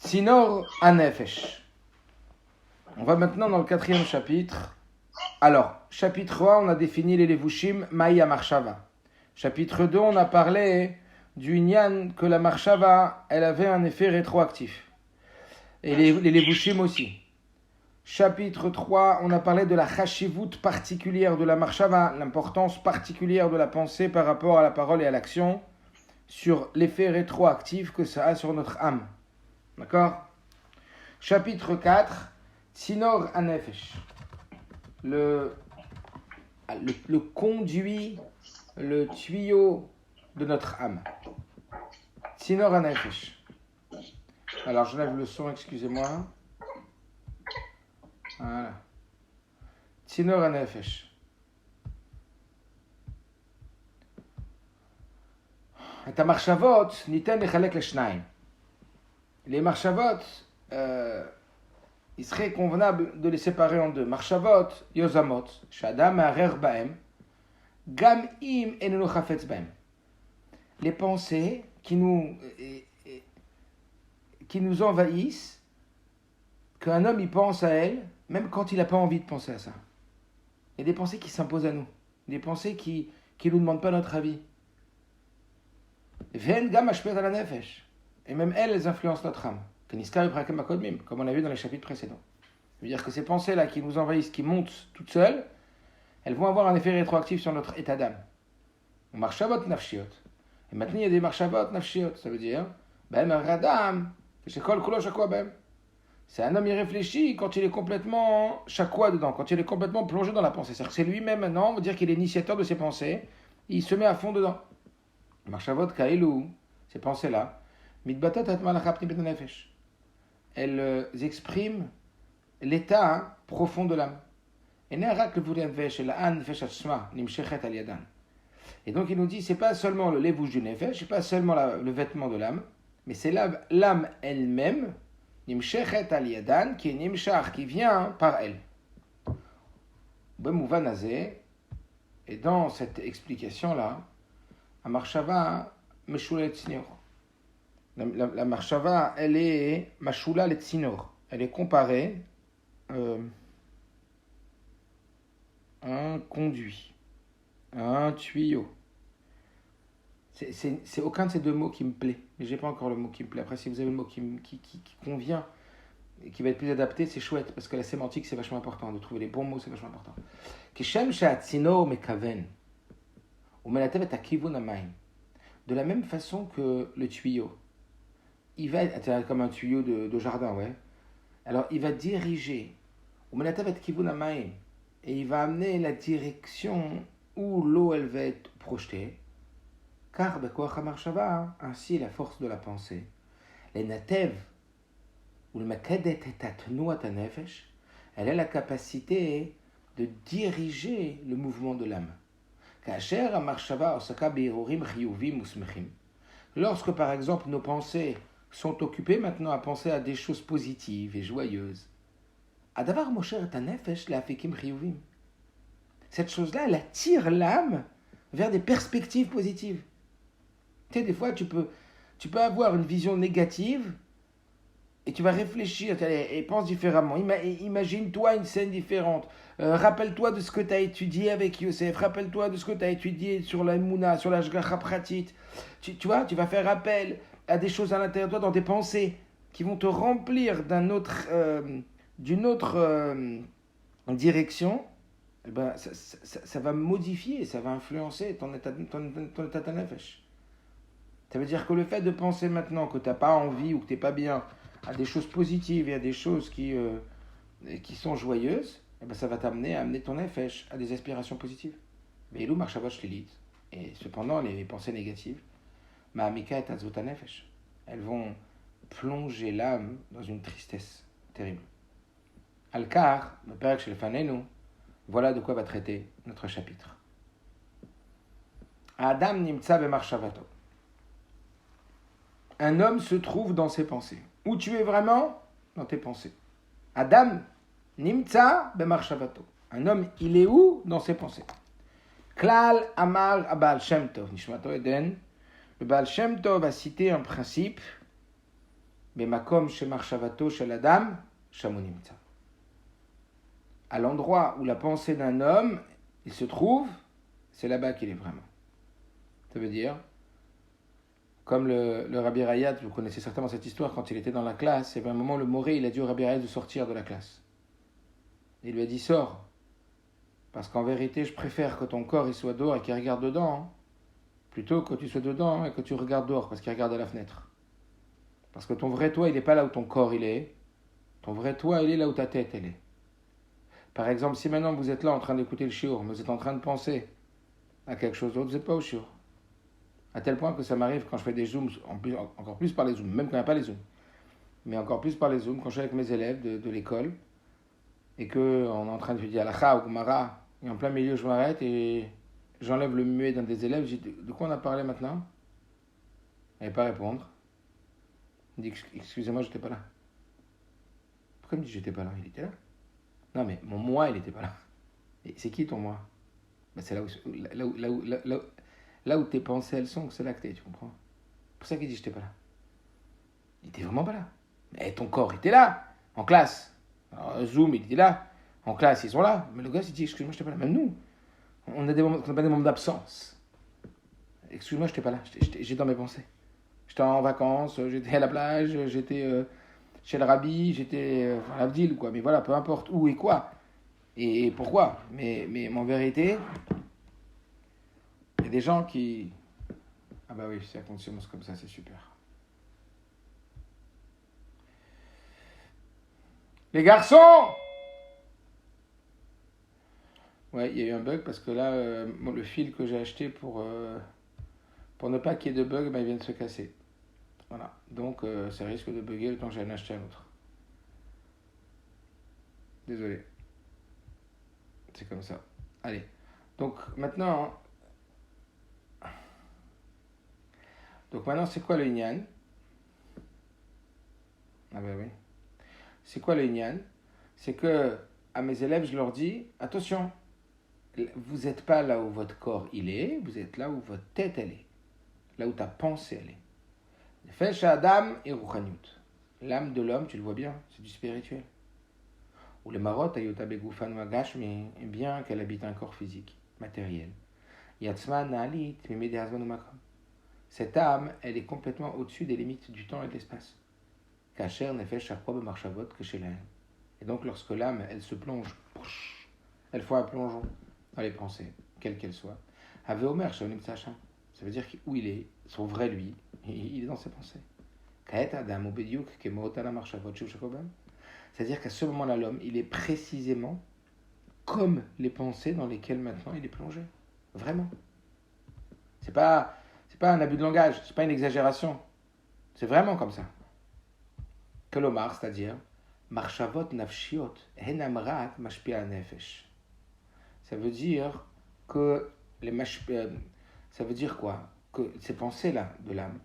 Tzinor Hanefesh. On va maintenant dans le 4e chapitre. Alors, chapitre 1, on a défini les levushim, Maïa Marshava. Chapitre 2, on a parlé du Inyan que la Marshava, elle avait un effet rétroactif. Et les levushim aussi. Chapitre 3, on a parlé de la chashivut particulière de la Marshava, l'importance particulière de la pensée par rapport à la parole et à l'action, sur l'effet rétroactif que ça a sur notre âme. D'accord ? Chapitre 4, Tzinor Hanefesh. Le conduit, le tuyau de notre âme. Tzinor Hanefesh. Alors, j'enlève le son, excusez-moi. Voilà. Tzinor Hanefesh. את המחשבות ניתן לחלק לשניים. Les marchavot, il serait convenable de les séparer en deux. Marchavot, yozamot, shadam ma'arer ba'em, gam im enenu chafetz ba'em. Les pensées qui nous envahissent, qu'un homme y pense à elles, même quand il n'a pas envie de penser à ça. Il y a des pensées qui s'imposent à nous, des pensées qui ne nous demandent pas notre avis. Ven gam ashpet ala nefesh. Et même elles influencent notre âme. Comme on a vu dans les chapitres précédents. Ça veut dire que ces pensées-là qui nous envahissent, qui montent toutes seules, elles vont avoir un effet rétroactif sur notre état d'âme. Marchavot nafshiot. Et maintenant, il y a des marchavot nafshiot. Ça veut dire, c'est un homme irréfléchi quand il est complètement shakwa dedans, quand il est complètement plongé dans la pensée. C'est-à-dire que c'est lui-même maintenant, on va dire qu'il est initiateur de ses pensées, il se met à fond dedans. Marchavot kailou, ces pensées-là, elles expriment l'état profond de l'âme. Et donc il nous dit, c'est pas seulement le levush du nefesh, c'est pas seulement le vêtement de l'âme, mais c'est l'âme elle-même, nimshechet al yadan, qui est nimshach, qui vient par elle. Et dans cette explication-là, a marshava meshulet tznior. La marshava, elle est mashula le tzinor. Elle est comparée à un conduit, à un tuyau. C'est aucun de ces deux mots qui me plaît. Mais j'ai pas encore le mot qui me plaît. Après, si vous avez le mot qui convient et qui va être plus adapté, c'est chouette parce que la sémantique c'est vachement important. De trouver les bons mots, c'est vachement important. Kishem she'atzinor mekaven umelatev et akivun hamayim. De la même façon que le tuyau. Il va être comme un tuyau de jardin, ouais. Alors, il va diriger, et il va amener la direction où l'eau, elle va être projetée. Car, ainsi, la force de la pensée. Les natev, ou le makadet et nefesh, elle a la capacité de diriger le mouvement de l'âme. Lorsque, par exemple, nos pensées sont occupés maintenant à penser à des choses positives et joyeuses. Cette chose-là, elle attire l'âme vers des perspectives positives. Tu sais, des fois, tu peux avoir une vision négative et tu vas réfléchir et pense différemment. Imagine-toi une scène différente. Rappelle-toi de ce que tu as étudié avec Yosef. Rappelle-toi de ce que tu as étudié sur la Mouna, sur la Shgacha Pratit. Tu vois, tu vas faire appel à des choses à l'intérieur de toi, dans tes pensées, qui vont te remplir d'une autre direction. Eh ben, ça va modifier, ça va influencer ton état de nefesh. Ça veut dire que le fait de penser maintenant que tu n'as pas envie ou que tu n'es pas bien à des choses positives et à des choses qui sont joyeuses, eh ben, ça va t'amener à amener ton nefesh à des aspirations positives. Mais ilou marchavot shlilit. Et cependant, les pensées négatives, ma'amika et azot nefesh, elles vont plonger l'âme dans une tristesse terrible. Al-Kar, le père chez le Fanenu, voilà de quoi va traiter notre chapitre. Adam nimtza bemarshavato. Un homme se trouve dans ses pensées. Où tu es vraiment? Dans tes pensées. Adam nimtza bemarshavato. Un homme, il est où? Dans ses pensées. Klal amar abal Shem Tov, Nishmato Eden. Le Baal Shem Tov a cité un principe Bemakom shemarshavato shel adam, shamu nimtza. À l'endroit où la pensée d'un homme, il se trouve, c'est là-bas qu'il est vraiment. Ça veut dire, comme le Rabbi Rayat, vous connaissez certainement cette histoire, quand il était dans la classe, et bien à un moment, le moré, il a dit au Rabbi Rayat de sortir de la classe. Il lui a dit, sors, parce qu'en vérité, je préfère que ton corps il soit dehors et qu'il regarde dedans, plutôt que tu sois dedans et que tu regardes dehors, parce qu'il regarde à la fenêtre. Parce que ton vrai toi, il n'est pas là où ton corps il est, ton vrai toi, il est là où ta tête elle est. Par exemple, si maintenant vous êtes là en train d'écouter le shiur, mais vous êtes en train de penser à quelque chose d'autre, vous n'êtes pas au shiur. À tel point que ça m'arrive quand je fais des zooms, encore plus par les zooms, même quand il n'y a pas les zooms, mais encore plus par les zooms, quand je suis avec mes élèves de l'école, et qu'on est en train de dire halakha ou gumara, et en plein milieu je m'arrête et j'enlève le muet d'un des élèves, je dis de quoi on a parlé maintenant? Elle ne pas répondre. Il dit excusez-moi, j'étais pas là. Pourquoi il me dit j'étais pas là? Il était là. Non mais mon moi il était pas là. Et c'est qui ton moi? Ben, c'est là où tes pensées elles sont, c'est là que t'es, tu comprends? C'est pour ça qu'il dit j'étais pas là. Il était vraiment pas là. Mais ton corps était là, en classe. Alors, Zoom il était là, en classe ils sont là. Mais le gars il dit excuse-moi j'étais pas là. Même nous, on a des moments, on a pas des moments d'absence. Excuse-moi j'étais pas là, j'étais dans mes pensées. J'étais en vacances, j'étais à la plage, j'étais chez le rabbi, j'étais à l'Avdil, quoi. Mais voilà, peu importe où et quoi. Et pourquoi. Mais en vérité, il y a des gens qui... Ah bah oui, c'est la conscience comme ça, c'est super. Les garçons! Ouais, il y a eu un bug parce que là, le fil que j'ai acheté pour ne pas qu'il y ait de bug, bah, il vient de se casser. Voilà, donc ça risque de bugger le temps que j'allais en acheter un autre. Désolé. C'est comme ça. Allez. Donc maintenant, c'est quoi le Inyan? Ah ben oui. C'est quoi le Inyan? C'est que à mes élèves, je leur dis, attention, vous n'êtes pas là où votre corps il est, vous êtes là où votre tête elle est. Là où ta pensée elle est. Nefesh Adam et Ruchaniut. L'âme de l'homme, tu le vois bien, c'est du spirituel. Ou les marottes, Ayota Begoufan Magash, mais bien qu'elle habite un corps physique, matériel. Yatzma Naalit, Mimede Hazman Umakom. Cette âme, elle est complètement au-dessus des limites du temps et de l'espace. Kacher Nefesh Aprob Marchavot que chez l'âme. Et donc, lorsque l'âme, elle se plonge, elle fait un plongeon dans les pensées, quelles qu'elles soient. Ave Omer, Shaonim Tsacha. Ça veut dire où il est, son vrai lui, il est dans ses pensées. Kaet Adam Obediuk, Kemotala Marchavot Shukobam. C'est-à-dire qu'à ce moment-là, l'homme, il est précisément comme les pensées dans lesquelles maintenant il est plongé. Vraiment. C'est pas un abus de langage, c'est pas une exagération. C'est vraiment comme ça. Kelomar, c'est-à-dire, Marchavot nafshiot, henamrat mashpia nefesh. Ça veut dire que ça veut dire quoi? Que ces pensées-là de l'âme,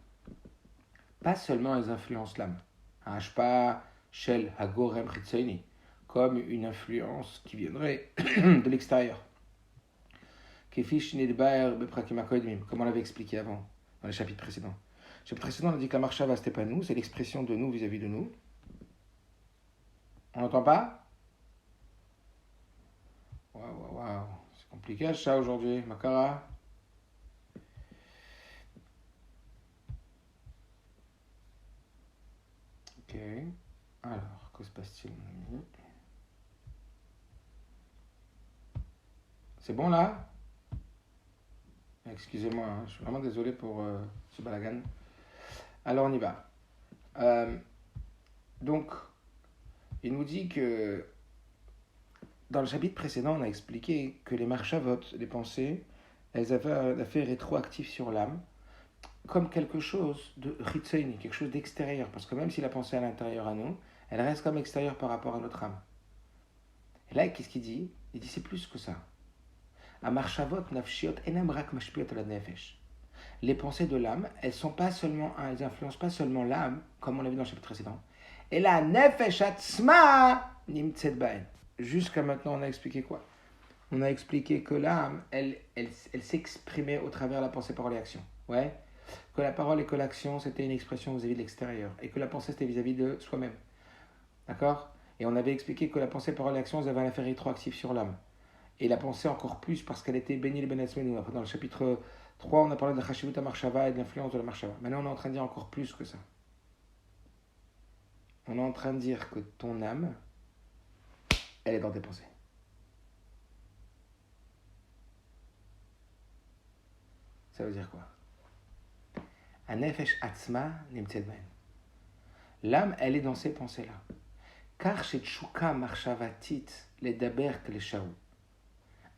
pas seulement elles influencent l'âme. Hashpa shel hagorem chitzaini, comme une influence qui viendrait de l'extérieur. Kefish nidbaer beprakim hakodim, comme on l'avait expliqué avant, dans les chapitres précédents. Le chapitre précédent, on a dit que la marshava, c'était pas nous, c'est l'expression de nous vis-à-vis de nous. On n'entend pas? Waouh, c'est compliqué ça aujourd'hui, Makara. Ok, alors, que se passe-t-il, mon ami? C'est bon là? Excusez-moi, hein, je suis vraiment désolé pour ce balagan. Alors on y va. Donc, il nous dit que dans le chapitre précédent, on a expliqué que les marchavot, les pensées, elles avaient un effet rétroactif sur l'âme, comme quelque chose de ritzaini, quelque chose d'extérieur. Parce que même si la pensée est à l'intérieur à nous, elle reste comme extérieure par rapport à notre âme. Et là, qu'est-ce qu'il dit? Il dit c'est plus que ça. Amarchavot nafshiot enam rak mashpiot ala nefesh. Les pensées de l'âme, elles influencent pas seulement l'âme, comme on l'a vu dans le chapitre précédent. Et la nefesh atzma nimtzet baen. Jusqu'à maintenant, on a expliqué quoi? On a expliqué que l'âme, elle s'exprimait au travers de la pensée, parole et action. Ouais. que la parole et que l'action, c'était une expression vis-à-vis de l'extérieur, et que la pensée, c'était vis-à-vis de soi-même. D'accord? Et on avait expliqué que la pensée, parole et action, elles avaient un effet rétroactif sur l'âme. Et la pensée encore plus, parce qu'elle était bénie le benetzmenu. Après, dans le chapitre 3, on a parlé de la chashivut marshava et de l'influence de la marshava. Maintenant, on est en train de dire encore plus que ça. On est en train de dire que ton âme, elle est dans tes pensées. Ça veut dire quoi? Anefesh atzma nimtzet bahem. L'âme, elle est dans ces pensées-là. Car chez Tchouka marshavatit les daber kleshaou.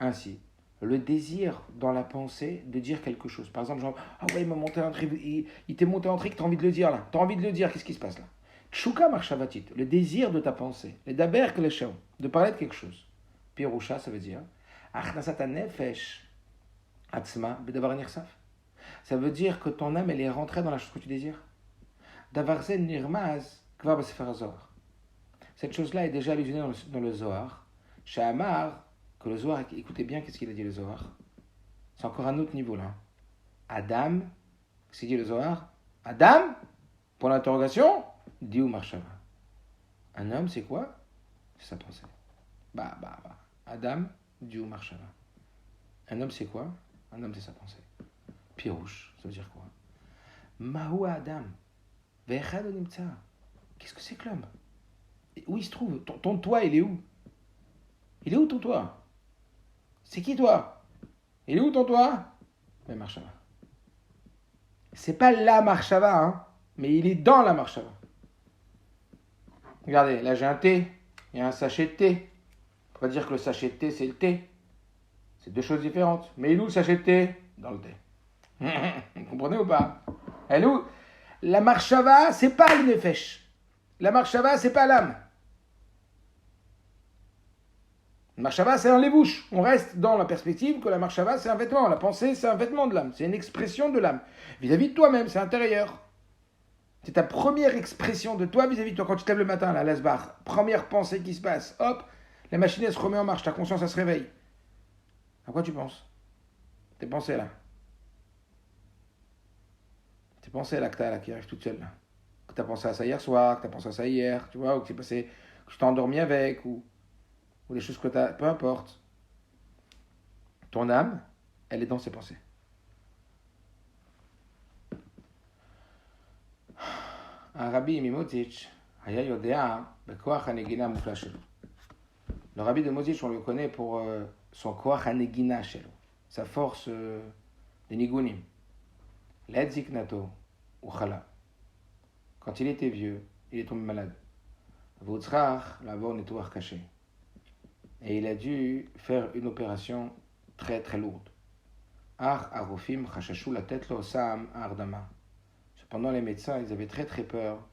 Ainsi, le désir dans la pensée de dire quelque chose. Par exemple, genre, ah ouais, il m'a monté un truc, il t'est monté un truc, t'as envie de le dire là. T'as envie de le dire, qu'est-ce qui se passe là? Tchouka marshavatit, le désir de ta pensée. Les daber kleshaou, de parler de quelque chose. Pirusha, ça veut dire, achnasat anefesh atzma bedavar nirsaf. Ça veut dire que ton âme, elle est rentrée dans la chose que tu désires. Davarzen nirmaz kvar b'sefer Zohar. Cette chose-là est déjà allusionnée dans le Zohar. Chez Amar, que le Zohar, écoutez bien qu'est-ce qu'il a dit le Zohar. C'est encore un autre niveau là. Adam, qu'est-ce qu'il dit le Zohar? Adam, pour l'interrogation, Diou Marshava. Un homme, c'est quoi? C'est sa pensée. Bah. Adam, Diou Marshava. Un homme, c'est quoi? Un homme, c'est sa pensée. Pirouche, ça veut dire quoi? Mahoua Adam. Qu'est-ce que c'est que l'homme? Où il se trouve? Ton toi, il est où? Il est où ton toi? C'est qui toi? Il est où ton toi? Mais Marshava. C'est pas la Marshava, hein, mais il est dans la Marshava. Regardez, là j'ai un thé, il y a un sachet de thé. On peut pas dire que le sachet de thé c'est le thé. C'est deux choses différentes. Mais il est où le sachet de thé? Dans le thé. Vous comprenez ou pas? Elle est où? La Marshava, c'est pas le nefesh. La Marshava, c'est pas l'âme. La Marshava, c'est dans les bouches. On reste dans la perspective que la Marshava, c'est un vêtement. La pensée, c'est un vêtement de l'âme. C'est une expression de l'âme. Vis-à-vis de toi-même, c'est intérieur. C'est ta première expression de toi vis-à-vis de toi. Quand tu te lèves le matin, là, l'asbar, première pensée qui se passe, hop, la machine, elle se remet en marche. Ta conscience, elle se réveille. À quoi tu penses? Tes pensées, là. Tes pensées, là, que t'as, là, qui arrivent toutes seules, là. Que t'as pensé à ça hier soir, que t'as pensé à ça hier, tu vois, ou que c'est passé, que tu t'es endormi avec, ou des choses que t'as, peu importe. Ton âme, elle est dans ses pensées. Rabbi Mimotich, Haya Yodea, Bekoach Hanegina Mufla Shelo. Le rabbi de Mozich, on le connaît pour son Koach Hanegina Shelo, sa force de Nigunim. L'Edzik Nato, ou Chala. Quand il était vieux, il est tombé malade. Voutzrach, là-bas, netouach caché. Et il a dû faire une opération très très lourde. Ar Arofim Chashashu la tête lo Sam Ardama. Cependant, les médecins, ils avaient très très peur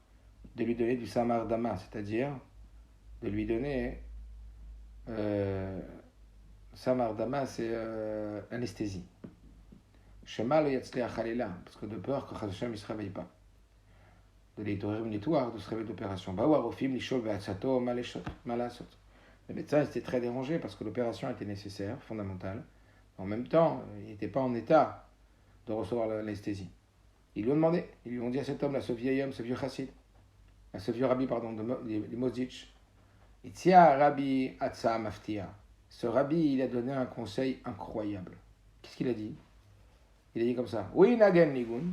de lui donner du Sam Ardama, c'est-à-dire de lui donner. Sam Ardama, c'est anesthésie. Shema lo yatzliach halela, parce que de peur que Chazashem ne se réveille pas. De l'étorim netouach, de se réveiller d'opération. Baou Arofim lishol ve'atsato malasot. Les médecins étaient très dérangés parce que l'opération était nécessaire, fondamentale. En même temps, il n'était pas en état de recevoir l'anesthésie. Ils lui ont demandé, ils lui ont dit à cet homme, à ce vieil homme, ce vieux chassid, à ce vieux rabbi, pardon, de Mozich, Itzia Rabbi Atsa Maftia. Ce rabbi, il a donné un conseil incroyable. Qu'est-ce qu'il a dit? Il a dit comme ça, oui, Nagen Nigun,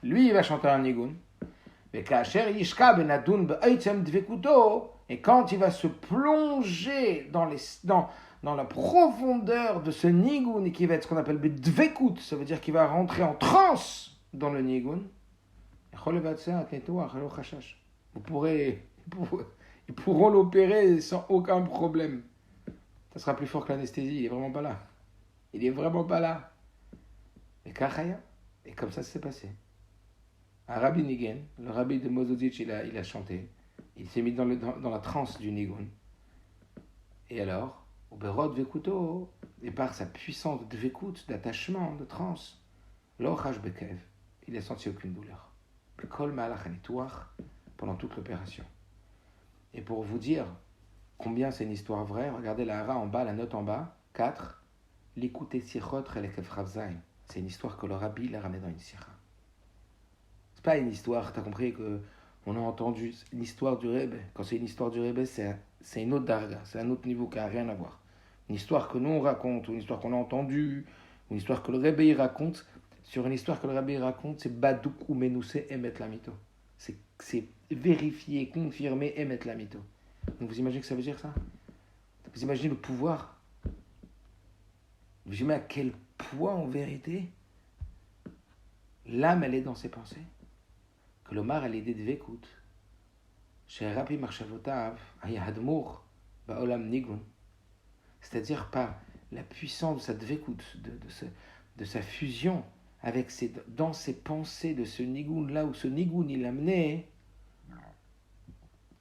lui, il va chanter un Nigun, mais Kacher Yishka Benadun Be'aitzem Dvekuto. Et quand il va se plonger dans la profondeur de ce nigun, et qui va être ce qu'on appelle dvekut, ça veut dire qu'il va rentrer en transe dans le nigun, ils pourront l'opérer sans aucun problème. Ça sera plus fort que l'anesthésie, il est vraiment pas là. Il est vraiment pas là. Et Kachaya, et comme ça s'est passé. Un rabbi Nigen, le rabbi de Mozoditch, il a chanté. Il s'est mis dans la transe du Nigun. Et alors, au Berod Vekuto, et par sa puissance de Vekut, d'attachement, de transe, l'Ochash Bekev, il n'a senti aucune douleur. Bekol Malach Anitouach, pendant toute l'opération. Et pour vous dire combien c'est une histoire vraie, regardez la hara en bas, la note en bas, 4, L'écoute Sichot Relekef Ravzaï. C'est une histoire que le rabbi l'a ramené dans une sira. C'est pas une histoire, t'as compris que on a entendu une histoire du Rebbe. Quand c'est une histoire du Rebbe, c'est une autre darga, c'est un autre niveau qui n'a rien à voir. Une histoire que nous on raconte, ou une histoire qu'on a entendue, ou une histoire que le Rebbe il raconte, sur une histoire que le Rebbe il raconte, c'est Badouk ou Menousé Emet Lamito. C'est vérifier, confirmer Emet Lamito. Donc vous imaginez que ça veut dire ça? Vous imaginez le pouvoir? Vous imaginez à quel point en vérité l'âme elle est dans ses pensées? Que l'Omar elle est des dvekut. Chez Rabbi Marshavotav, Ayahadmour, Baolam Nigun. C'est-à-dire par la puissance de sa dvekut, de sa fusion avec dans ses pensées de ce nigun là où ce nigun il amenait,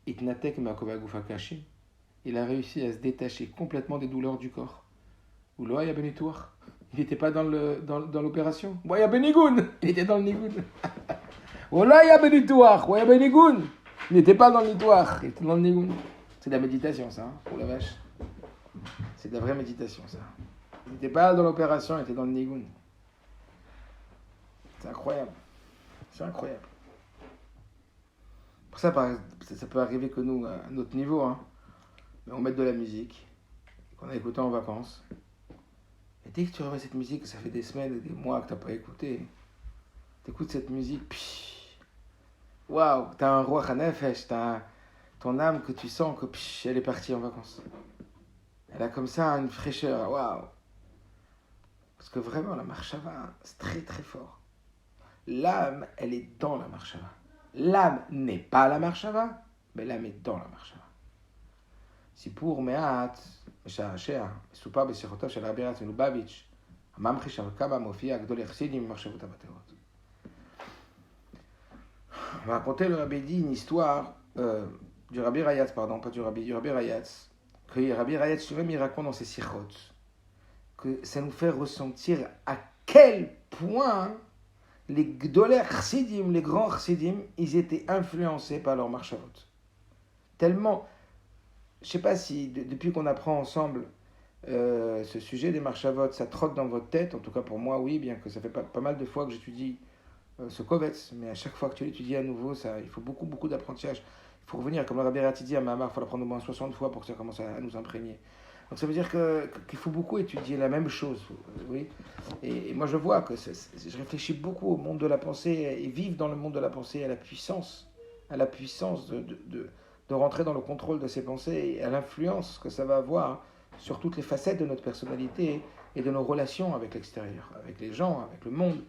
Itnatek Makovagufakashim, il a réussi à se détacher complètement des douleurs du corps. Ou Loaya Benitour, il n'était pas dans l'opération. Loaya Benigun, il était dans le nigun. Loaya Benitour, Loaya Benigun, il n'était pas dans le nitoire, il était dans le nigun. C'est de la méditation ça, hein, pour la vache. C'est de la vraie méditation ça. Il n'était pas dans l'opération, il était dans le nigun. C'est incroyable. C'est incroyable. Pour ça, ça peut arriver que nous, à notre niveau, hein, on met de la musique, qu'on a écouté en vacances. Et dès que tu remets cette musique, ça fait des semaines et des mois que tu n'as pas écouté, tu écoutes cette musique, waouh, tu as un roi hanefesh, tu as ton âme que tu sens que elle est partie en vacances. Elle a comme ça une fraîcheur, waouh. Parce que vraiment, la marshava, c'est très très fort. L'âme, elle est dans la marshava. L'âme n'est pas la marshava, mais l'âme est dans la marshava. סיפור מעט משעשע, מסופר בשיחותיו של רבי רץ מלובביץ', הממחי שם כמה מופיע גדולי חסידים ממחשבותיו הטהורות. On va raconter, le Rabbi dit une histoire du Rabbi Rayatz, pardon, pas du Rabbi Rayatz, que Rabbi Rayatz lui-même il raconte dans ses sichot, que ça nous fait ressentir à quel point les gdolei chassidim, les grands chassidim, ils étaient influencés par leur marchavot. Tellement, je ne sais pas si depuis qu'on apprend ensemble ce sujet des marchavot, ça trotte dans votre tête, en tout cas pour moi oui, bien que ça fait pas mal de fois que j'étudie ce kovetz, mais à chaque fois que tu l'étudies à nouveau, il faut beaucoup d'apprentissage. Il faut revenir, comme le Rabbi Rati dit à Mahamar, il faut l'apprendre au moins 60 fois pour que ça commence à nous imprégner. Donc ça veut dire qu'il faut beaucoup étudier la même chose. Oui. Et moi je vois que je réfléchis beaucoup au monde de la pensée et vivre dans le monde de la pensée, à la puissance de rentrer dans le contrôle de ses pensées et à l'influence que ça va avoir sur toutes les facettes de notre personnalité et de nos relations avec l'extérieur, avec les gens, avec le monde,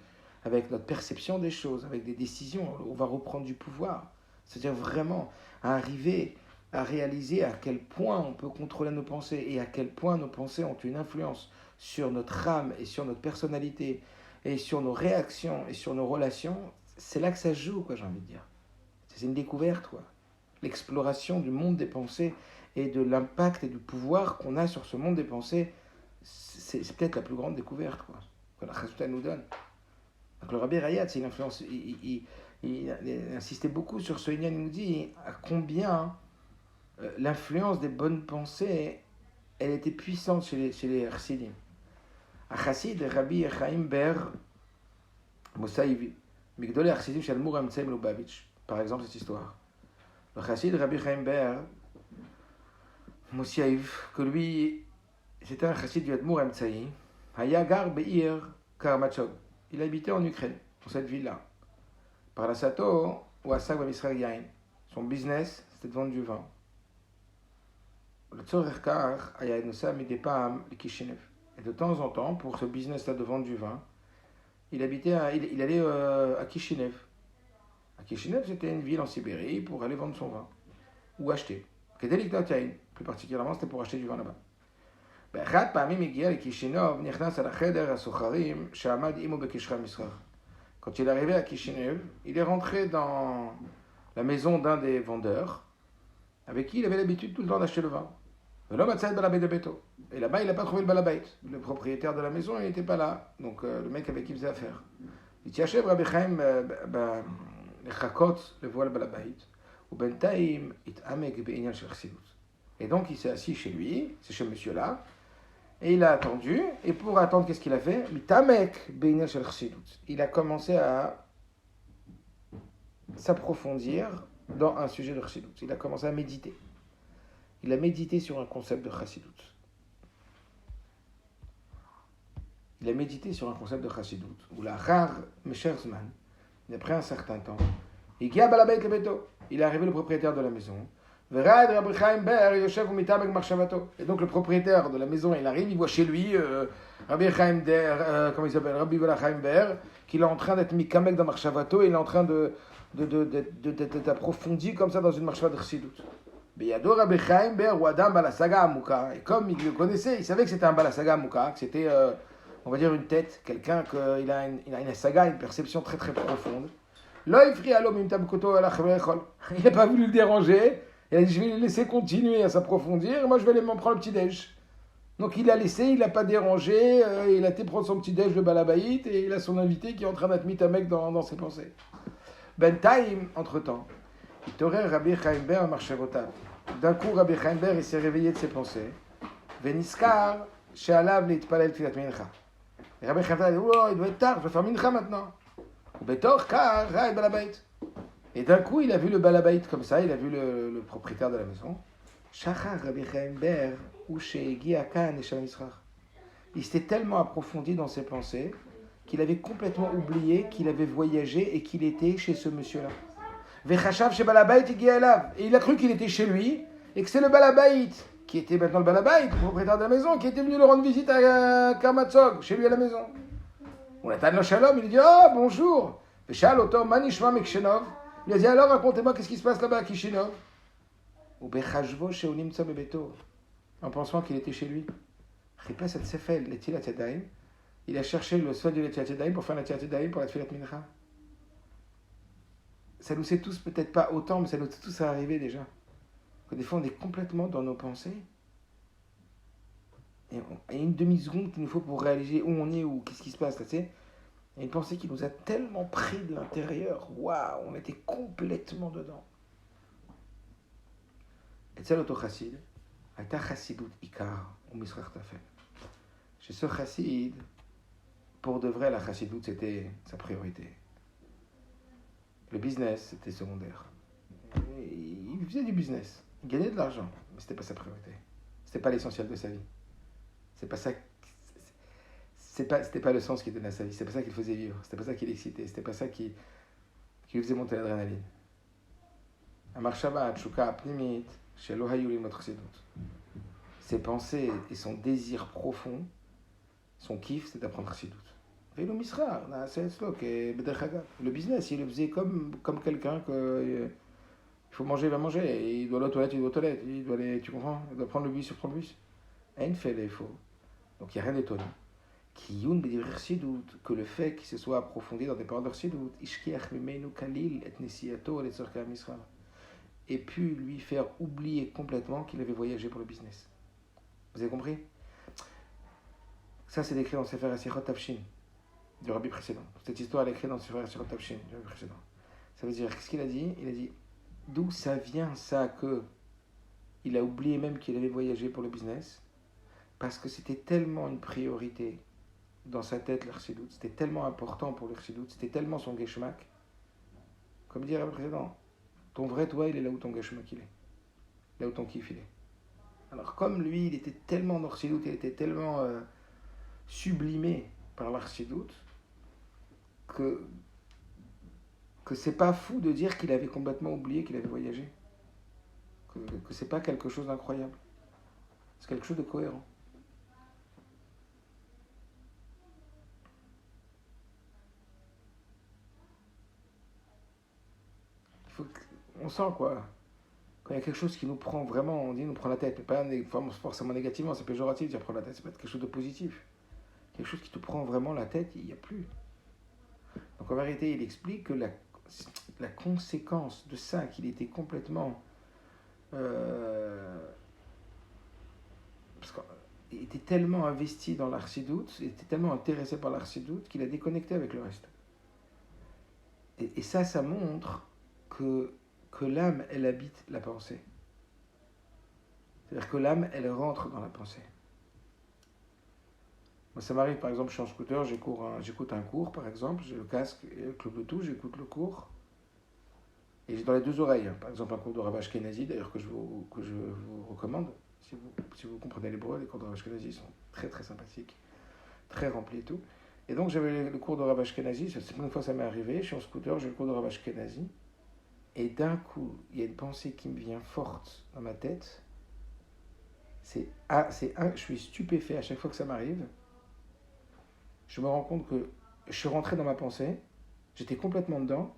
avec notre perception des choses, avec des décisions. On va reprendre du pouvoir. C'est-à-dire vraiment à arriver à réaliser à quel point on peut contrôler nos pensées et à quel point nos pensées ont une influence sur notre âme et sur notre personnalité et sur nos réactions et sur nos relations. C'est là que ça joue, quoi, j'ai envie de dire. C'est une découverte, quoi. L'exploration du monde des pensées et de l'impact et du pouvoir qu'on a sur ce monde des pensées, c'est peut-être la plus grande découverte, quoi, que la Chassuta nous donne. Donc le Rabbi Rayat, c'est une influence, il insistait beaucoup sur ce lien, il nous dit à combien l'influence des bonnes pensées, elle était puissante chez les chassidim. Un chassid, Rabbi Chaim Ber Mosaïvi, Migdolé chassidim shel Mur Amtsaim Lubavitch, par exemple cette histoire. Le chassid Rabbi Chaim Ber Mosaïv, que lui, c'était un chassid du Admur Amtsaï, Hayagar Beir Karmachov. Il habitait en Ukraine, dans cette ville-là. Par la Sato, ou à Sagwa Misraël Yain. Son business, c'était de vendre du vin. Le Tzorech Kar, Ayanusa Midepam, le Kishinev. Et de temps en temps, pour ce business-là de vendre du vin, il allait à Kishinev. À Kishinev, c'était une ville en Sibérie pour aller vendre son vin. Ou acheter. Kedelik Natain, plus particulièrement, c'était pour acheter du vin là-bas. באחד פעמים הגיע לקישינוב, נכנס על החדר הסוחרים שעמד עמו בקשרי המסחר. Quand il est arrivé à Kishinev, il est rentré dans la maison d'un des vendeurs avec qui il avait l'habitude tout le temps d'acheter le vin. L'homme a tzad balabé de beto. Et là-bas, il n'a pas trouvé le balabait. Le propriétaire de la maison, il n'était pas là. Donc le mec avec qui il faisait affaire. Il t'yashev Rabbi Chaim lechakot le voile balabait. Ou bentaim it'amek be'inyan shel chassidut. Et donc il s'est assis chez lui, c'est chez monsieur là. Et il a attendu, et pour attendre, qu'est-ce qu'il a fait? Il a commencé à s'approfondir dans un sujet de chassidut. Il a commencé à méditer. Il a médité sur un concept de chassidut. Il a médité sur un concept de chassidut. Ou la rare Mesherzman, après un certain temps, il est arrivé le propriétaire de la maison. Et donc le propriétaire de la maison, il arrive, il voit chez lui Rabbi Chaim Der, comment il s'appelle, Rabbi Chaim Ber, qu'il est en train d'être mis kamek dans Marshavato, et il est en train d'être approfondi comme ça dans une marshava de chassidut. Beyado Rabbi Chaim Ber ou Adam Balasaga Amuka. Et comme il le connaissait, il savait que c'était un Balasaga Amuka, que c'était, on va dire, une tête, quelqu'un qu'il a une saga, une perception très très profonde. Il n'a pas voulu le déranger. Il a dit, je vais le laisser continuer à s'approfondir. Moi, je vais aller m'en prendre le petit-déj. Donc, il a laissé, il n'a pas dérangé. Il a été prendre son petit-déj de Balabaït. Et il a son invité qui est en train d'être mitamek dans ses pensées. Ben Taïm, entre-temps, il t'aurait Rabbi Chaim Ber marchavotav. D'un coup, Rabbi Chaim Ber, il s'est réveillé de ses pensées. Veniskar, she'alav litpalel tfilat mincha. Et Rabbi Chaim Ber a dit, oh, il doit être tard, je vais faire mincha maintenant. Et d'un coup, il a vu le balabaït comme ça, il a vu le propriétaire de la maison. Il s'était tellement approfondi dans ses pensées qu'il avait complètement oublié qu'il avait voyagé et qu'il était chez ce monsieur-là. Et il a cru qu'il était chez lui et que c'est le balabaït, qui était maintenant le balabaït, le propriétaire de la maison, qui était venu le rendre visite à Karmatsog, chez lui à la maison. On a le shalom, il lui dit, oh, bonjour. Il a dit, alors racontez-moi qu'est-ce qui se passe là-bas à Kishinov. En pensant qu'il était chez lui. Il a cherché le sol de l'Etiat pour faire l'Etiat pour la Tfilat Mincha. Ça nous sait tous peut-être pas autant, mais ça nous est tous arrivé déjà. Que des fois on est complètement dans nos pensées. Et il y a une demi-seconde qu'il nous faut pour réaliser où on est ou qu'est-ce qui se passe là, tu sais. Il y a une pensée qui nous a tellement pris de l'intérieur. Waouh, on était complètement dedans. Et c'est l'autre chassid. Aïta chassidut ikar ou misrach tafel. Chez ce chassid, pour de vrai, la chassidut, c'était sa priorité. Le business, c'était secondaire. Il faisait du business. Il gagnait de l'argent, mais c'était pas sa priorité. C'était pas l'essentiel de sa vie. C'est pas ça. C'était pas le sens qu'il donnait à sa vie. C'était pas ça qu'il faisait vivre. C'était pas ça qui l'excitait. C'était pas ça qui lui faisait monter l'adrénaline. Amarshava, Tchouka, Pnimit, chez Lohayulim, notre chassidut. Ses pensées et son désir profond, son kiff, c'est d'apprendre chassidut. Le business, il le faisait comme quelqu'un que il faut manger, il va manger. Et il doit aller aux toilettes, il doit aux toilettes. Il doit aller, tu comprends? Il doit prendre le bus, il prend le bus. Il fait les faux. Donc il n'y a rien d'étonnant. Que le fait qu'il se soit approfondi dans des paroles de chassidut, ait pu lui faire oublier complètement qu'il avait voyagé pour le business. Vous avez compris? Ça, c'est décrit dans le Sefer Asichot Tafshin du rabbi précédent. Cette histoire, elle est écrite dans le Sefer Asichot Tafshin du rabbi précédent. Ça veut dire, qu'est-ce qu'il a dit? Il a dit, d'où ça vient ça que il a oublié même qu'il avait voyagé pour le business? Parce que c'était tellement une priorité dans sa tête, l'Archidut, c'était tellement important pour l'Archidut, c'était tellement son Geshmak. Comme dit le rabbi précédent, ton vrai toi, il est là où ton Geshmak il est. Là où ton kiff il est. Alors comme lui, il était tellement dans l'Archidut, il était tellement sublimé par l'Archidut, que c'est pas fou de dire qu'il avait complètement oublié qu'il avait voyagé. Que c'est pas quelque chose d'incroyable. C'est quelque chose de cohérent. On sent quoi. Quand il y a quelque chose qui nous prend vraiment, on dit nous prend la tête, mais pas forcément négativement, c'est péjoratif de dire prendre la tête, c'est pas quelque chose de positif. Quelque chose qui te prend vraiment la tête, il n'y a plus. Donc en vérité, il explique que la conséquence de ça, qu'il était complètement... parce qu'il était tellement investi dans l'Archidut, il était tellement intéressé par l'Archidut qu'il a déconnecté avec le reste. Et ça montre que l'âme, elle habite la pensée. C'est-à-dire que l'âme, elle rentre dans la pensée. Moi, ça m'arrive, par exemple, je suis en scooter, j'écoute un cours, par exemple, j'ai le casque avec le Bluetooth, j'écoute le cours. Et j'ai dans les deux oreilles, hein. Par exemple, un cours de Rav Ashkenazi, d'ailleurs, que je vous recommande. Si vous comprenez l'hébreu, les cours de Rav Ashkenazi sont très très sympathiques, très remplis et tout. Et donc j'avais le cours de Rav Ashkenazi, c'est une fois ça m'est arrivé, je suis en scooter, j'ai le cours de Rav Ashkenazi, et d'un coup, il y a une pensée qui me vient forte dans ma tête. Je suis stupéfait à chaque fois que ça m'arrive. Je me rends compte que je suis rentré dans ma pensée, j'étais complètement dedans,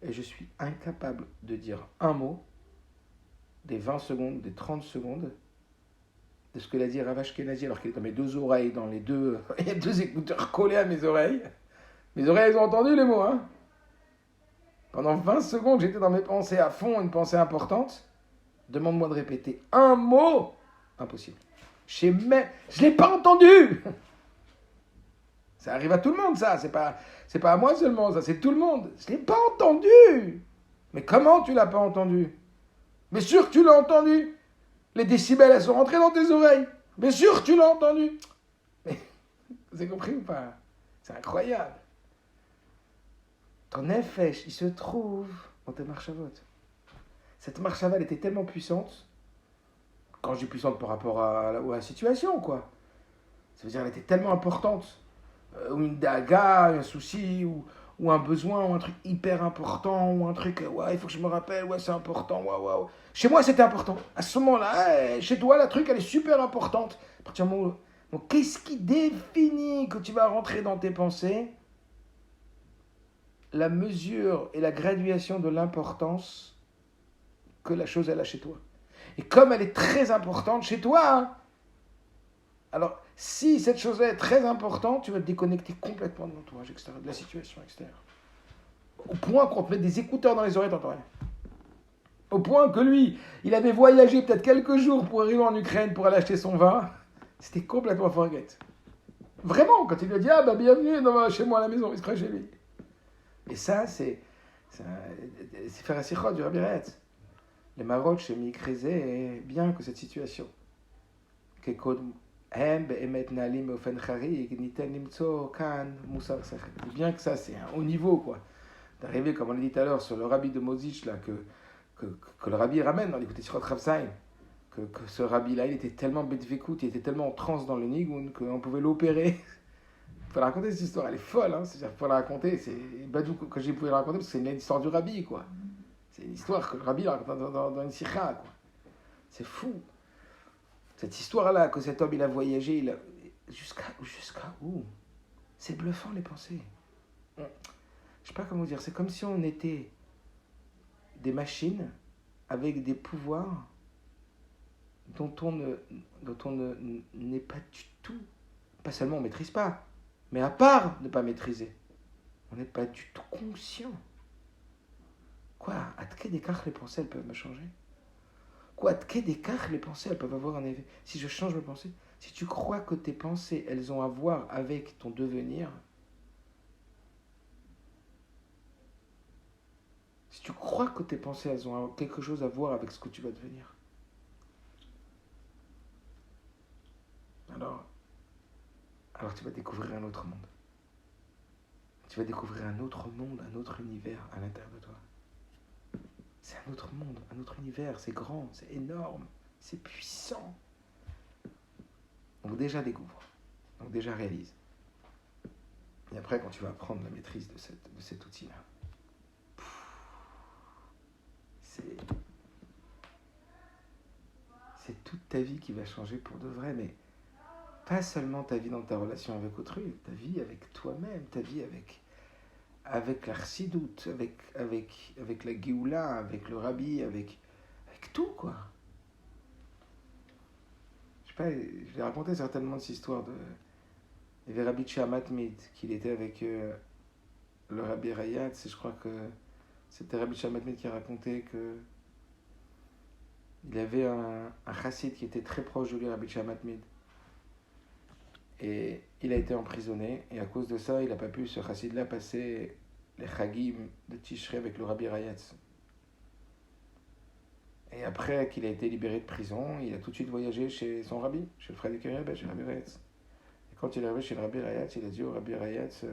et je suis incapable de dire un mot, des 20 secondes, des 30 secondes, de ce que l'a dit Rav Ashkenazi, alors qu'il est dans mes deux oreilles, dans les deux... Il y a deux écouteurs collés à mes oreilles. Mes oreilles, elles ont entendu les mots, hein. Pendant 20 secondes, j'étais dans mes pensées à fond, une pensée importante. Demande-moi de répéter un mot. Impossible. Je ne l'ai pas entendu. Ça arrive à tout le monde, ça. C'est pas à moi seulement, ça. C'est tout le monde. Je ne l'ai pas entendu. Mais comment tu l'as pas entendu? Mais sûr que tu l'as entendu. Les décibels, elles sont rentrées dans tes oreilles. Mais sûr que tu l'as entendu. Mais, vous avez compris ou pas? C'est incroyable. Ton nefesh, il se trouve dans tes marchavot. Cette marchava, elle était tellement puissante. Quand je dis puissante par rapport à la situation, quoi. Ça veut dire qu'elle était tellement importante. Ou une daga, un souci, ou un besoin, ou un truc hyper important, ou un truc, ouais, il faut que je me rappelle, ouais, c'est important, ouais. Chez moi, c'était important. À ce moment-là, chez toi, la truc, elle est super importante. À partir du moment où... Donc, qu'est-ce qui définit que tu vas rentrer dans tes pensées? La mesure et la graduation de l'importance que la chose, elle a chez toi. Et comme elle est très importante chez toi, hein, alors, si cette chose-là est très importante, tu vas te déconnecter complètement de l'entourage extérieur, de la situation extérieure. Au point qu'on te met des écouteurs dans les oreilles, t'entends rien. Au point que lui, il avait voyagé peut-être quelques jours pour arriver en Ukraine pour aller acheter son vin. C'était complètement forget. Vraiment, quand il lui a dit « Ah, bah bienvenue chez moi à la maison », il se croit chez lui. Et ça, c'est faire un sikhot du Rabbi Retz. Les Marot chez Mikrezé, bien que cette situation. Bien que ça, c'est un haut niveau, quoi. D'arriver, comme on l'a dit tout à l'heure, sur le rabbi de Mosich, là, que le rabbi ramène dans l'écouté sur Rav Saïn, que ce rabbi-là, il était tellement bedvekout, il était tellement en transe dans le nigoun, qu'on pouvait l'opérer. Il faut la raconter, cette histoire, elle est folle, hein. C'est-à-dire, il faut la raconter, c'est badou que j'ai pu la raconter, parce que c'est une histoire du rabbi, quoi. C'est une histoire que le rabbi raconte dans une sikha, quoi. C'est fou. Cette histoire-là, que cet homme, il a voyagé, jusqu'à où? C'est bluffant, les pensées. Je sais pas comment dire, c'est comme si on était des machines avec des pouvoirs dont on n'est pas du tout, pas seulement on ne maîtrise pas, mais à part ne pas maîtriser, on n'est pas du tout conscient. Quoi? À quel écart les pensées, elles peuvent me changer? Quoi? À quel écart les pensées, elles peuvent avoir un effet? Si je change mes pensées, si tu crois que tes pensées, elles ont à voir avec ton devenir, si tu crois que tes pensées, elles ont quelque chose à voir avec ce que tu vas devenir, alors tu vas découvrir un autre monde. Tu vas découvrir un autre monde, un autre univers à l'intérieur de toi. C'est un autre monde, un autre univers, c'est grand, c'est énorme, c'est puissant. Donc déjà découvre, donc déjà réalise. Et après, quand tu vas prendre la maîtrise de cet outil-là, c'est toute ta vie qui va changer pour de vrai, mais pas seulement ta vie dans ta relation avec autrui, ta vie avec toi-même, ta vie avec la chassidut, avec la Géoula, avec le rabbi, avec tout, quoi. Je sais pas, je vais raconter certainement cette histoire de... Il y avait Rabbi Shamatmid, qu'il était avec le Rabbi Rayatz, et je crois que c'était Rabbi Shamatmid qui racontait que il y avait un chassid qui était très proche de lui, Rabbi Shamatmid. Et il a été emprisonné, et à cause de ça, il n'a pas pu, ce chassid-là, passer les chagim de Tishrei avec le Rabbi Rayatz. Et après qu'il a été libéré de prison, il a tout de suite voyagé chez son rabbi, chez le frère du Kiriabet, chez le Rabbi Rayatz. Et quand il est arrivé chez le Rabbi Rayatz, il a dit au Rabbi Rayatz,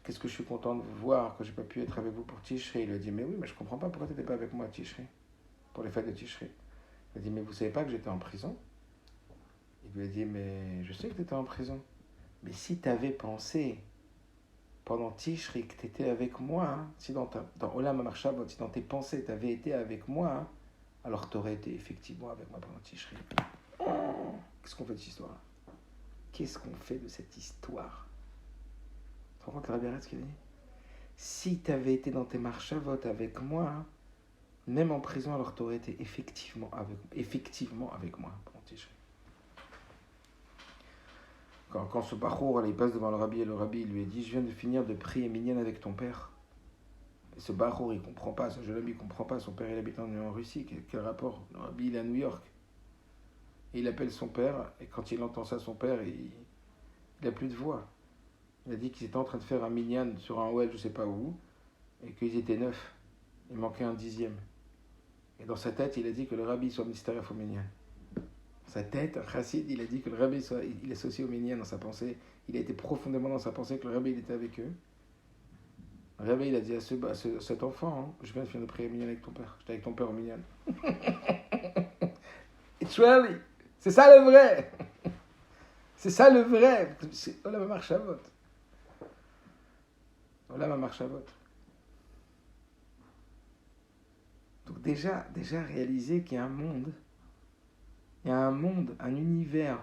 qu'est-ce que je suis content de vous voir, que j'ai pas pu être avec vous pour Tishri. Il lui a dit, mais oui, mais je comprends pas pourquoi tu n'étais pas avec moi à Tishri, pour les fêtes de Tishri. Il a dit, mais vous savez pas que j'étais en prison? Il lui a dit, mais je sais que tu étais en prison. Mais si tu avais pensé pendant Tishri que tu étais avec moi, hein, si dans Olam HaMachshavot, si dans tes pensées tu avais été avec moi, hein, alors tu aurais été effectivement avec moi pendant Tishri. Oh, qu'est-ce qu'on fait de cette histoire? Qu'est-ce qu'on fait de cette histoire? Tu te rends compte, Rabbi Eretz, ce qu'il a dit? Si tu avais été dans tes Marchavot avec moi, hein, même en prison, alors tu aurais été effectivement avec moi pendant Tishri. Quand ce Bachour, il passe devant le Rabbi, et le Rabbi lui a dit, je viens de finir de prier Minyan avec ton père. Et ce Bachour, il ne comprend pas, ce jeune homme, il ne comprend pas. Son père, il habite en Russie. Quel rapport? Le Rabbi, il est à New York. Et il appelle son père, et quand il entend ça, son père, il n'a plus de voix. Il a dit qu'ils étaient en train de faire un Minyan sur un well, je ne sais pas où, et qu'ils étaient 9. Il manquait un 10e. Et dans sa tête, il a dit que le Rabbi soit mystérieux au Minyan. Sa tête, un chassid, il a dit que le Rabbi il est associé au Minyan dans sa pensée. Il a été profondément dans sa pensée que le Rabbi il était avec eux. Le Rabbi il a dit à cet enfant, hein, je viens de finir de prier Minyan avec ton père. J'étais avec ton père au Minyan. It's really, c'est ça le vrai. C'est ça le vrai. C'est Olam HaMachshavot. Olam HaMachshavot. Donc déjà réaliser qu'il y a un monde. Il y a un monde, un univers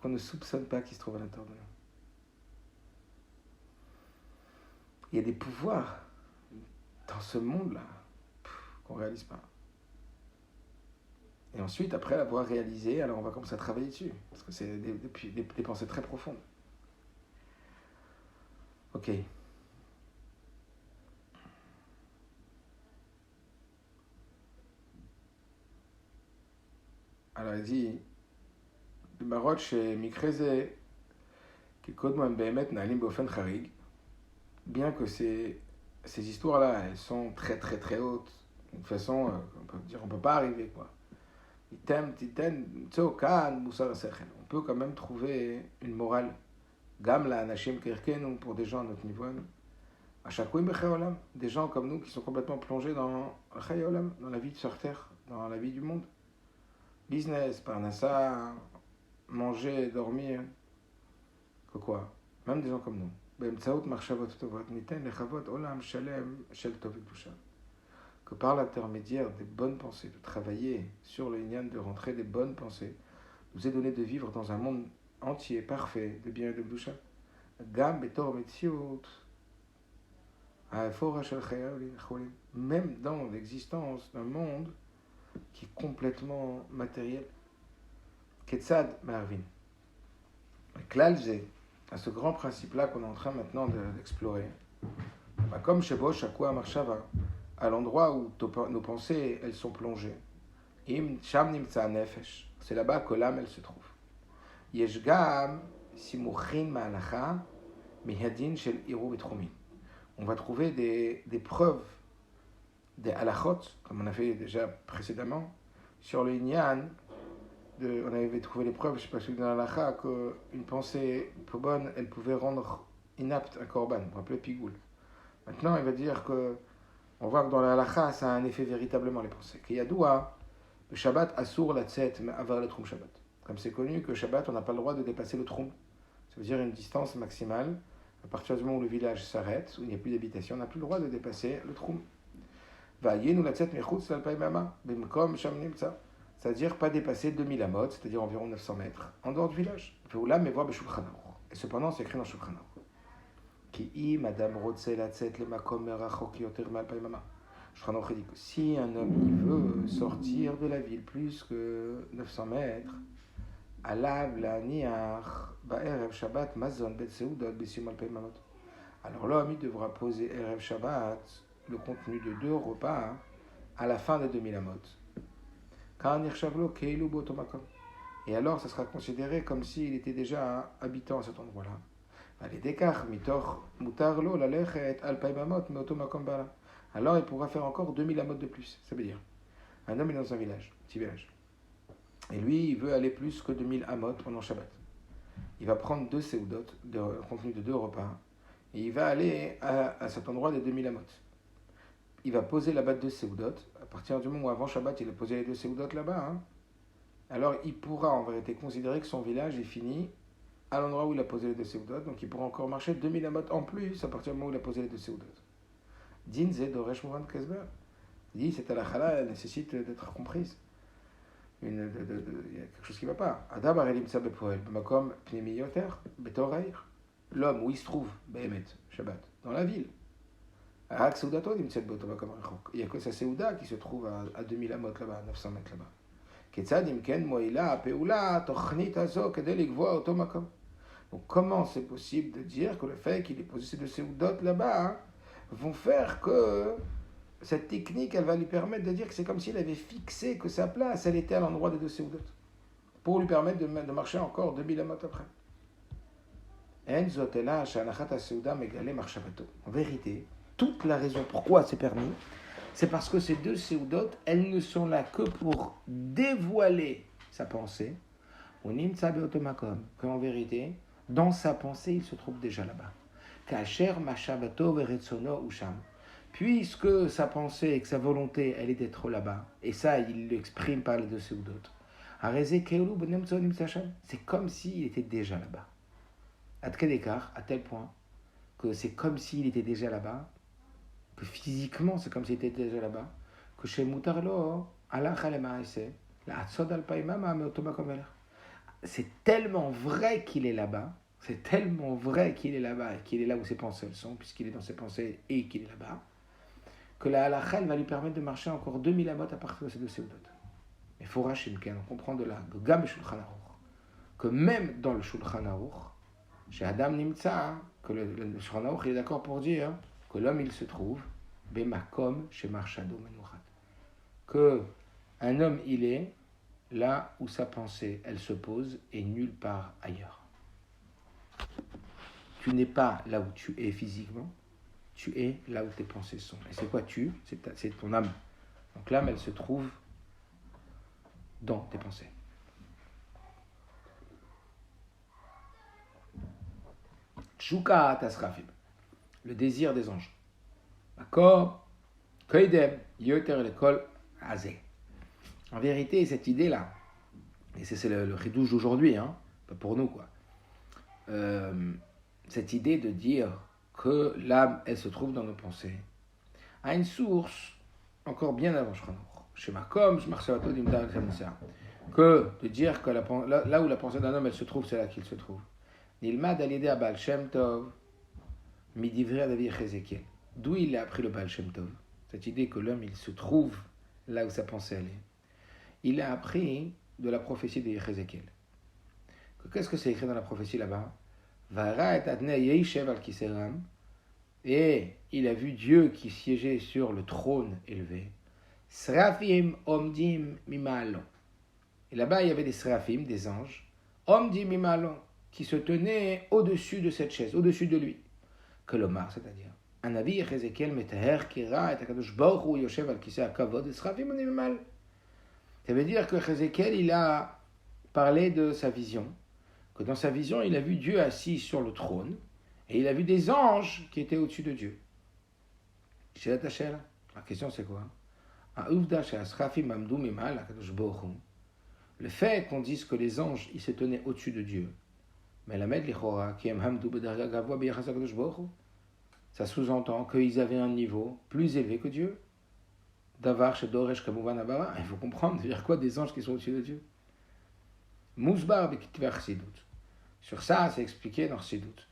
qu'on ne soupçonne pas qui se trouve à l'intérieur de nous. Il y a des pouvoirs dans ce monde-là qu'on ne réalise pas. Et ensuite, après l'avoir réalisé, alors on va commencer à travailler dessus. Parce que c'est des pensées très profondes. Ok. Alors il dit, le Marot chez Mikreze, qui Kodman Behemet Naalim Bofen Charig, bien que ces histoires-là, elles sont très très très hautes, d'une façon, on peut dire, on peut pas arriver, quoi. On peut quand même trouver une morale. Gam la Anashim Kirken, pour des gens à notre niveau, à chaque des gens comme nous qui sont complètement plongés dans la vie de sur terre, dans la vie du monde. Business, parnassa, manger, dormir, que quoi? Même des gens comme nous. Que par l'intermédiaire des bonnes pensées, de travailler sur le Inyan, de rentrer des bonnes pensées, nous est donné de vivre dans un monde entier, parfait, de bien et de Boucha. Gam betor metziut, même dans l'existence d'un monde qui est complètement matériel. Ketzad Marvin. Klal Zé, à ce grand principe-là qu'on est en train maintenant d'explorer. Comme Shebo Shakua Marshava, à l'endroit où nos pensées elles sont plongées. Im Sham Nimtza Nefesh, c'est là-bas que l'âme elle se trouve. Yeshgam Simuchin Ma'alacha Mihadin Shel Iru Betchumin. On va trouver des preuves, des halachot, comme on a fait déjà précédemment, sur le Inyan. On avait trouvé les preuves, je ne sais pas si dans l'halakha, qu'une pensée peu bonne, elle pouvait rendre inapte un korban, on appelait pigoul. Maintenant, il va dire que, on voit que dans la halakha, ça a un effet véritablement, les pensées. Qu'il y a doua, le Shabbat assur la tset, mais avoir le troum Shabbat. Comme c'est connu que Shabbat, on n'a pas le droit de dépasser le troum. Ça veut dire une distance maximale. À partir du moment où le village s'arrête, où il n'y a plus d'habitation, on n'a plus le droit de dépasser le troum. Va yenu la tset mechutz l'alpaïmama, bimkom sham nimtza. C'est-à-dire pas dépasser 2000 amot, c'est-à-dire environ 900 mètres, en dehors du village. Et cependant, c'est écrit dans Shulchan Aruch. Ki madame rotse la tset le makom merachok yoter malpaïmama. Shulchan Aruch dit que si un homme il veut sortir de la ville plus que 900 mètres, alav la niach ba'erev shabbat mazon bet seudot besium alpaïmamot. Alors l'homme il devra poser erev shabbat le contenu de 2 repas à la fin des 2000 amot. Et alors, ça sera considéré comme s'il était déjà un habitant à cet endroit-là. Alors, il pourra faire encore 2000 amot de plus. Ça veut dire, un homme est dans un village, petit village. Et lui, il veut aller plus que 2000 amot pendant Shabbat. il va prendre 2 séoudotes, contenu de 2 repas, et il va aller à cet endroit des 2000 amot. Il va poser là-bas 2 séoudotes. À partir du moment où avant Shabbat, il a posé les 2 séoudotes là-bas, hein, alors il pourra en vérité considérer que son village est fini à l'endroit où il a posé les 2 séoudotes. Donc il pourra encore marcher 2000 amot en plus à partir du moment où il a posé les 2 séoudotes. Din ze doresh mouvan kesber. Il dit cette halakha-là, elle nécessite d'être comprise. Il y a quelque chose qui ne va pas. Adam arelim tzabe poel, b'makom pnimi yoter, betoreir. L'homme où il se trouve, Behemet, Shabbat, dans la ville. Il n'y a que sa Séouda qui se trouve à 2000 amot là-bas, à 900 mètres là-bas. Donc comment c'est possible de dire que le fait qu'il ait posé ces 2 Séoudotes là-bas, hein, vont faire que cette technique, elle va lui permettre de dire que c'est comme s'il avait fixé que sa place, elle était à l'endroit des 2 Séoudotes, pour lui permettre de marcher encore 2000 amot après. En vérité, toute la raison pourquoi c'est permis, c'est parce que ces 2 séoudotes, elles ne sont là que pour dévoiler sa pensée. Qu'en vérité, dans sa pensée, il se trouve déjà là-bas. Puisque sa pensée et que sa volonté, elle est d'être là-bas, et ça, il l'exprime par les 2 séoudotes. C'est comme s'il était déjà là-bas. À tel point que c'est comme s'il était déjà là-bas, que physiquement c'est comme s'il était déjà là-bas, que chez Moutarlo, c'est tellement vrai qu'il est là-bas, c'est tellement vrai qu'il est là-bas et qu'il est là où ses pensées sont, puisqu'il est dans ses pensées et qu'il est là-bas, que la halakha va lui permettre de marcher encore 2000 amot à partir de ces 2 séoudotes. Mais Forashim, on comprend de là, que même dans le Shulchan Aruch, chez Adam Nimtza, que le Shulchan Aruch est d'accord pour dire que l'homme il se trouve Bemakom chez Marshado Menuchat. Que un homme il est là où sa pensée elle se pose et nulle part ailleurs. Tu n'es pas là où tu es physiquement, tu es là où tes pensées sont. Et c'est quoi tu ? C'est ton âme. Donc l'âme elle se trouve dans tes pensées. Tchouka Tasrafim, le désir des anges. D'accord ? Koidem, Yoter l'école Azé. En vérité, cette idée-là, et c'est le ridouche d'aujourd'hui, hein, pas pour nous, quoi. Cette idée de dire que l'âme, elle se trouve dans nos pensées, a une source encore bien avant Shranor. Chez Makom, je marche que de dire que là où la pensée d'un homme, elle se trouve, c'est là qu'il se trouve. Nilmad al-Yedé Baal Shem Tov, midivri David Ezekiel. D'où il a appris le Baal Shem Tov, cette idée que l'homme, il se trouve là où sa pensée elle est. Il a appris de la prophétie de Ezekiel. Qu'est-ce que c'est écrit dans la prophétie là-bas ? Et il a vu Dieu qui siégeait sur le trône élevé. Srafim omdim mimalon. Et là-bas, il y avait des srafim, des anges, omdim mimalon, qui se tenaient au-dessus de cette chaise, au-dessus de lui. Que l'Omar, c'est-à-dire. Un avis, Ezekiel, metaher, kira, et akadosh baruch hu yoshev al kiseh hakavod, et srafim omdim mimalon. Ça veut dire que Ezekiel, il a parlé de sa vision, que dans sa vision, il a vu Dieu assis sur le trône, et il a vu des anges qui étaient au-dessus de Dieu. La question c'est quoi ? Le fait qu'on dise que les anges, ils se tenaient au-dessus de Dieu, ça sous-entend qu'ils avaient un niveau plus élevé que Dieu. Il faut comprendre, dire quoi des anges qui sont au-dessus de Dieu. Sur ça, c'est expliqué dans Chassidut.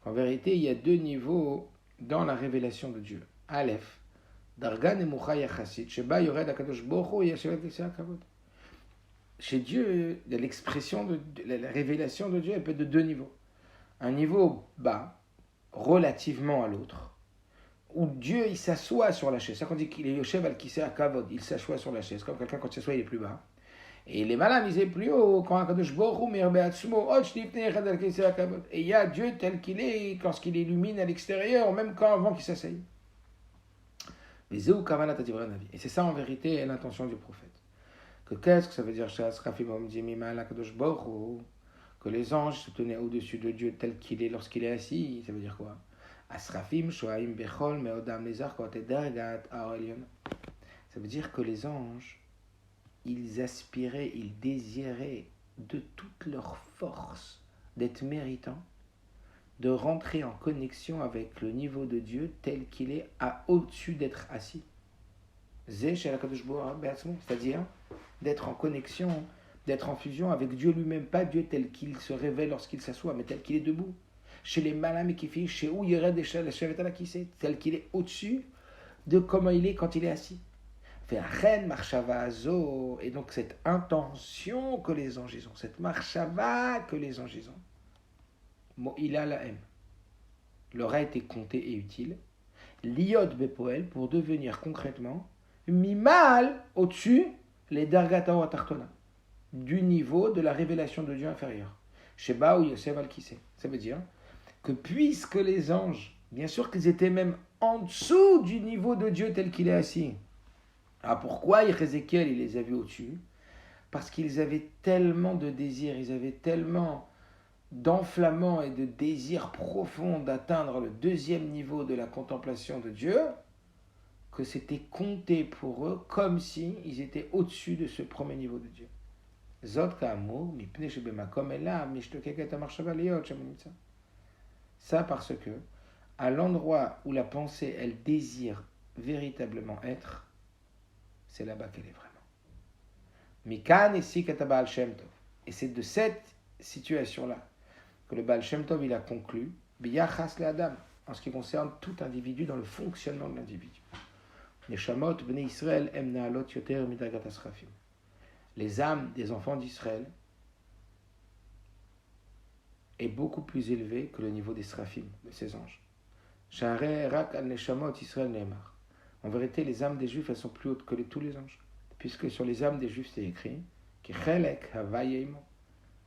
En vérité, il y a 2 niveaux dans la révélation de Dieu. Aleph, Darga Nemucha Yachasit, Sheba Yored HaKadosh Baruch Hu Yashev Kisei HaKavod. Chez Dieu, l'expression de la révélation de Dieu, elle peut être de 2 niveaux. Un niveau bas, relativement à l'autre, où Dieu il s'assoit sur la chaise. C'est quand on dit qu'il est Yoshev al Kisei HaKavod, il s'assoit sur la chaise. Comme quelqu'un, quand il s'assoit, il est plus bas. Et les malades, ils étaient plus haut quand Akadosh Baruch Hu mirbe atzmo od shnifnei echad al kisei hakavod. Et il y a Dieu tel qu'il est lorsqu'il illumine à l'extérieur, même quand avant qu'il s'asseye. Et c'est ça en vérité l'intention du prophète. Que qu'est-ce que ça veut dire que les anges se tenaient au-dessus de Dieu tel qu'il est lorsqu'il est assis? Ça veut dire quoi? Asrafim shoaim bechol meodam lezar kote dergat aolion. Ça veut dire que les anges, ils aspiraient, ils désiraient de toute leur force d'être méritants, de rentrer en connexion avec le niveau de Dieu tel qu'il est au-dessus d'être assis. C'est-à-dire d'être en connexion, d'être en fusion avec Dieu lui-même, pas Dieu tel qu'il se révèle lorsqu'il s'assoit, mais tel qu'il est debout. Chez les malam et kifi, chez où il reste des tel qu'il est au-dessus de comment il est quand il est assis. Et donc cette intention que les anges ont, cette marchava que les anges ont, il a la M. Leur a été compté et utile. L'iod bepoel pour devenir concrètement mimal au-dessus les dargata ou tartona du niveau de la révélation de Dieu inférieur. Sheba ou Yosef al-Kissé. Ça veut dire que puisque les anges, bien sûr qu'ils étaient même en dessous du niveau de Dieu tel qu'il est assis. Ah, pourquoi Ézéchiel il les a vus au-dessus? Parce qu'ils avaient tellement de désirs, ils avaient tellement d'enflammement et de désir profond d'atteindre le deuxième niveau de la contemplation de Dieu, que c'était compté pour eux comme si ils étaient au-dessus de ce premier niveau de Dieu. Ça parce que, à l'endroit où la pensée, elle désire véritablement être, c'est là-bas qu'elle est vraiment. Mikan et Sikata Baal Shem Tov. Et c'est de cette situation-là que le Baal Shem Tov il a conclu Biyachas le Adam, en ce qui concerne tout individu dans le fonctionnement de l'individu. Neshamot Bnei Israël Em Naalot Yoter Midagat Asrafim. Les âmes des enfants d'Israël est beaucoup plus élevée que le niveau des Srafim, de ces anges. Sha'arei Rak al Neshamot Israël Neymar. En vérité, les âmes des Juifs, elles sont plus hautes que tous les anges. Puisque sur les âmes des Juifs, c'est écrit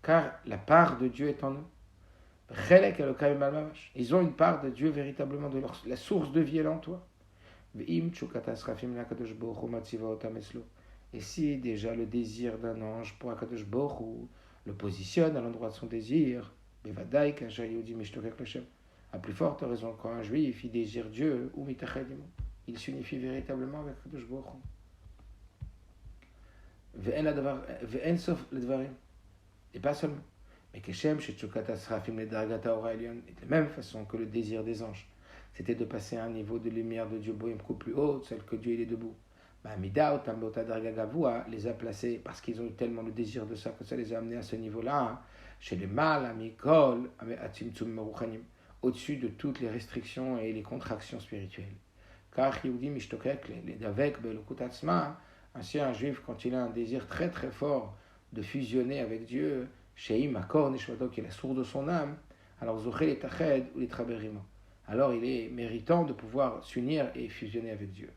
car la part de Dieu est en eux. Ils ont une part de Dieu véritablement, la source de vie est en toi. Et si déjà le désir d'un ange pour Akadosh Baruch Hu le positionne à l'endroit de son désir, à plus forte raison quand un juif il désire Dieu ou il s'unifie véritablement avec Akadosh Baruch Hu. Et pas seulement. Mais Keshem, de la même façon que le désir des anges, c'était de passer à un niveau de lumière de Dieu beaucoup plus haut, celle que Dieu il est debout. Les a placés parce qu'ils ont eu tellement le désir de ça que ça les a amenés à ce niveau-là, chez les mal, au-dessus de toutes les restrictions et les contractions spirituelles. Car ainsi, un juif, quand il a un désir très très fort de fusionner avec Dieu, Sheim Akor Neshmato, qui est la source de son âme, alors Zochel et Tached ou les Traberima. Alors il est méritant de pouvoir s'unir et fusionner avec Dieu.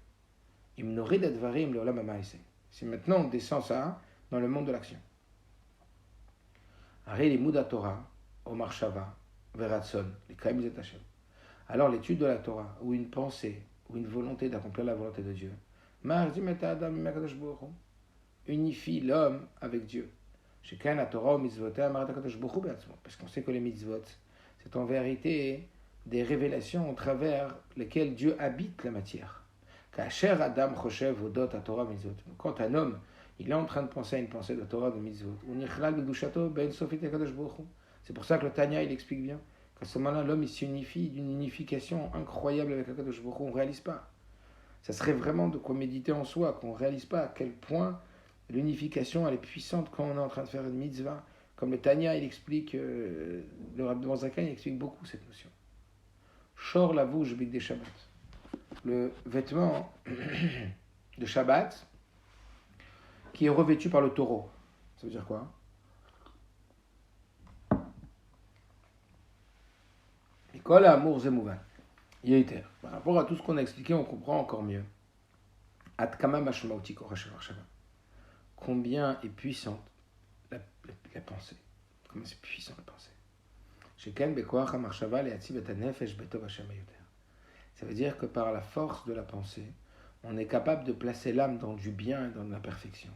Imnorid Advarim le Olam Hamaïse. Si maintenant on descend ça dans le monde de l'action. Aré les Mouda Torah, Omar Shava, Veratson, les Kaimizet Hashem. Alors l'étude de la Torah, ou une pensée, ou une volonté d'accomplir la volonté de Dieu, unifie l'homme avec Dieu. Parce qu'on sait que les mitzvot, c'est en vérité des révélations au travers lesquelles Dieu habite la matière. Quand un homme il est en train de penser à une pensée de Torah de mitzvot, c'est pour ça que le Tanya il explique bien qu'à ce moment-là l'homme il s'unifie d'une unification incroyable avec Akadosh Baruch Hu, on ne réalise pas. Ça serait vraiment de quoi méditer en soi, qu'on ne réalise pas à quel point l'unification elle est puissante quand on est en train de faire une mitzvah. Comme le Tanya, il explique, le Rabbi Zakan, il explique beaucoup cette notion. Shor lavouj bigdei Shabbat. Le vêtement de Shabbat qui est revêtu par le taureau. Ça veut dire quoi? Mikol amour zemouvan. Yeter. Par rapport à tout ce qu'on a expliqué, on comprend encore mieux. Atkama mashmauti korashav shava. Combien est puissante la pensée? Comment c'est puissant la pensée? Ça veut dire que par la force de la pensée, on est capable de placer l'âme dans du bien et dans de la perfection.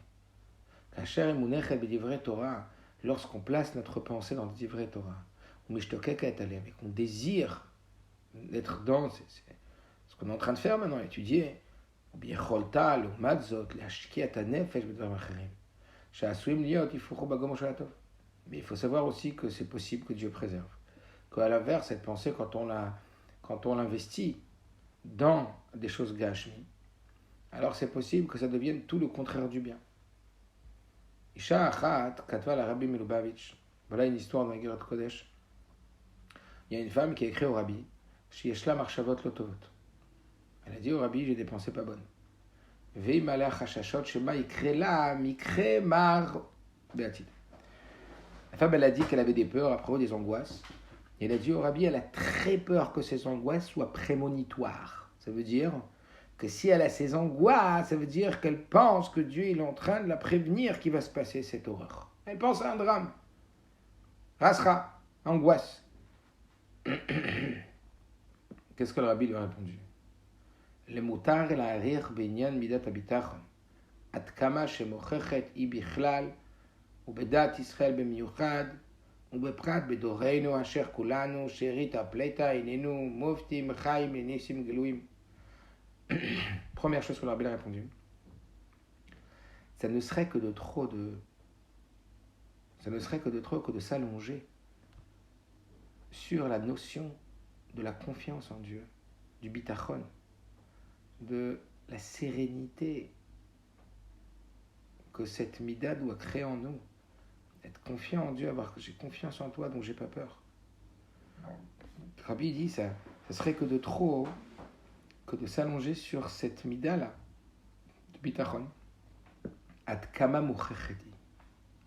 Kasher emunechet b'divrei Torah, lorsqu'on place notre pensée dans le divrei Torah, ou mishtokeket alem, et qu'on désire d'être dans, c'est ce qu'on est en train de faire maintenant, étudier, ou biecholta, ou matzot, l'ashkiat hanefesh b'dvarim acherim, sha'asuim liot yifuchu bagom u'shalatov. Mais il faut savoir aussi que c'est possible que Dieu préserve. Qu'à l'inverse, cette pensée, quand on l'investit dans des choses gâchées, alors c'est possible que ça devienne tout le contraire du bien. Isha Achat katva la Rabbi Melubavitch. Voilà une histoire dans la Guérot Kodesh. Il y a une femme qui a écrit au Rabbi, Shiyeshla Marshavot Lotovot. Elle a dit au Rabbi, j'ai des pensées pas bonnes. Vei malach hashashot shema ikrela mikre mar beatid. La femme, elle a dit qu'elle avait des peurs, après des angoisses. Et elle a dit au Rabbi, elle a très peur que ces angoisses soient prémonitoires. Ça veut dire que si elle a ces angoisses, ça veut dire qu'elle pense que Dieu il est en train de la prévenir qu'il va se passer cette horreur. Elle pense à un drame. Rasra, angoisse. Qu'est-ce que le Rabbi lui a répondu? Le mutar el ha'arir b'inyan midat habitachon. Ad kama shemochechet i bichlal ubedat Israel b'miyuchad ובפרט בדורנו אשר כולנו שארית הפלטה איננו מופתים חיים לניסים גלויים. Première chose que le Rabbi a répondu, ça ne serait que de trop que de s'allonger sur la notion de la confiance en Dieu, du bitachon, de la sérénité que cette mida doit créer en nous. Être confiant en Dieu, avoir que j'ai confiance en toi, donc j'ai pas peur. Rabbi dit ça serait que de trop que de s'allonger sur cette mida-là, de bitachon. Ad kama muchecheti.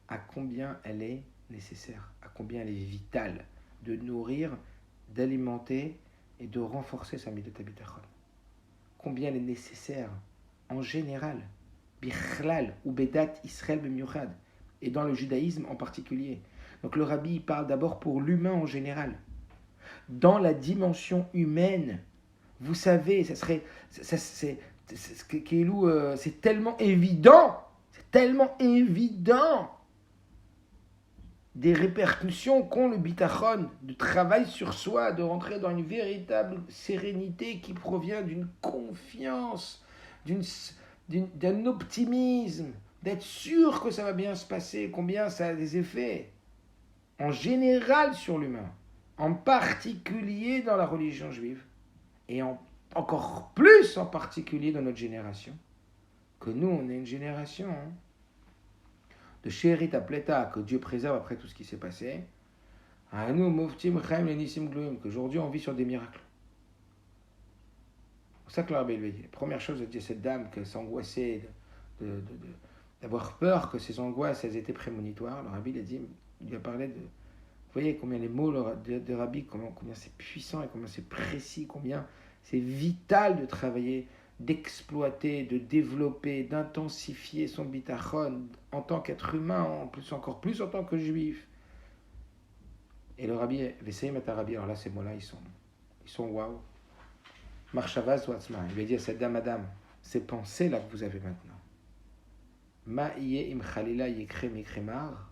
À combien elle est nécessaire, à combien elle est vitale de nourrir, d'alimenter et de renforcer sa midat bitachon. Combien elle est nécessaire en général, bichlal ou bedat Israël b'miyuchad, et dans le judaïsme en particulier. Donc le Rabbi parle d'abord pour l'humain en général. Dans la dimension humaine, vous savez, c'est tellement évident, des répercussions qu'ont le bitachon, de travail sur soi, de rentrer dans une véritable sérénité qui provient d'une confiance, d'un optimisme, d'être sûr que ça va bien se passer, combien ça a des effets, en général sur l'humain, en particulier dans la religion juive, et encore plus en particulier dans notre génération, que nous, on est une génération de Sherit Apleta, que Dieu préserve après tout ce qui s'est passé, à nous, Moftim Chaim Lenissim Gloim, qu'aujourd'hui on vit sur des miracles. C'est ça que le Rabbi lui a dit. La première chose, de dire cette dame qui s'angoissait d'avoir peur que ces angoisses, elles étaient prémonitoires. Le Rabbi il lui a parlé de... Vous voyez combien les mots de Rabbi, combien c'est puissant et combien c'est précis, combien c'est vital de travailler, d'exploiter, de développer, d'intensifier son bitachon en tant qu'être humain, encore plus en tant que juif. Et le Rabbi, Vesseim et Rabbi, alors là, ces mots-là, ils sont waouh. Marshavas Watzma, il lui a dit à cette dame, madame, ces pensées-là que vous avez maintenant, Ma iye im chalila yekre mikremar,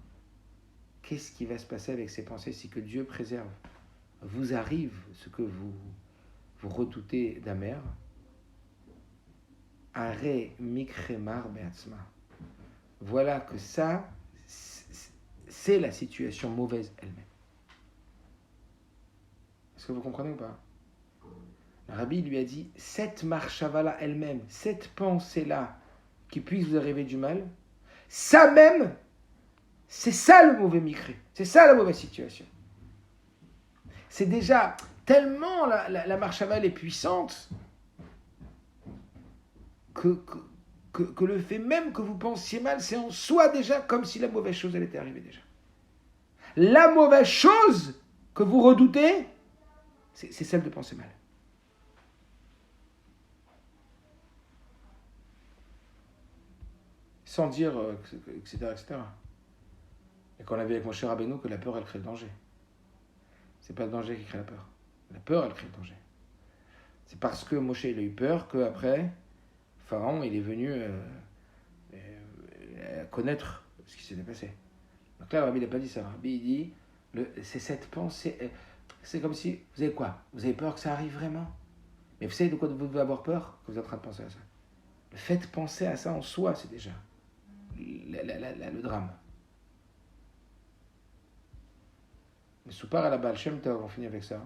qu'est-ce qui va se passer avec ces pensées si que Dieu préserve? Vous arrive ce que vous redoutez d'amer. Are mikremar beatzma. Voilà que ça, c'est la situation mauvaise elle-même. Est-ce que vous comprenez ou pas? Le Rabbi lui a dit, cette marchavala elle-même, cette pensée-là, qui puisse vous arriver du mal, ça même, c'est ça le mauvais mikré, c'est ça la mauvaise situation. C'est déjà tellement la marchavala est puissante que le fait même que vous pensiez mal, c'est en soi déjà comme si la mauvaise chose elle était arrivée déjà. La mauvaise chose que vous redoutez, c'est celle de penser mal. Sans dire, etc., etc. Et qu'on a vu avec Moshe Rabbeinu que la peur, elle crée le danger. C'est pas le danger qui crée la peur. La peur, elle crée le danger. C'est parce que Moshe, il a eu peur qu'après, Pharaon, il est venu connaître ce qui s'était passé. Donc là, le Rabbi n'a pas dit ça. Le Rabbi il dit, c'est cette pensée, c'est comme si, vous savez quoi? Vous avez peur que ça arrive vraiment? Mais vous savez de quoi vous devez avoir peur quand vous êtes en train de penser à ça? Le fait de penser à ça en soi, c'est déjà le drame. Le soupar à la Baal Shem Tov, on finit avec ça.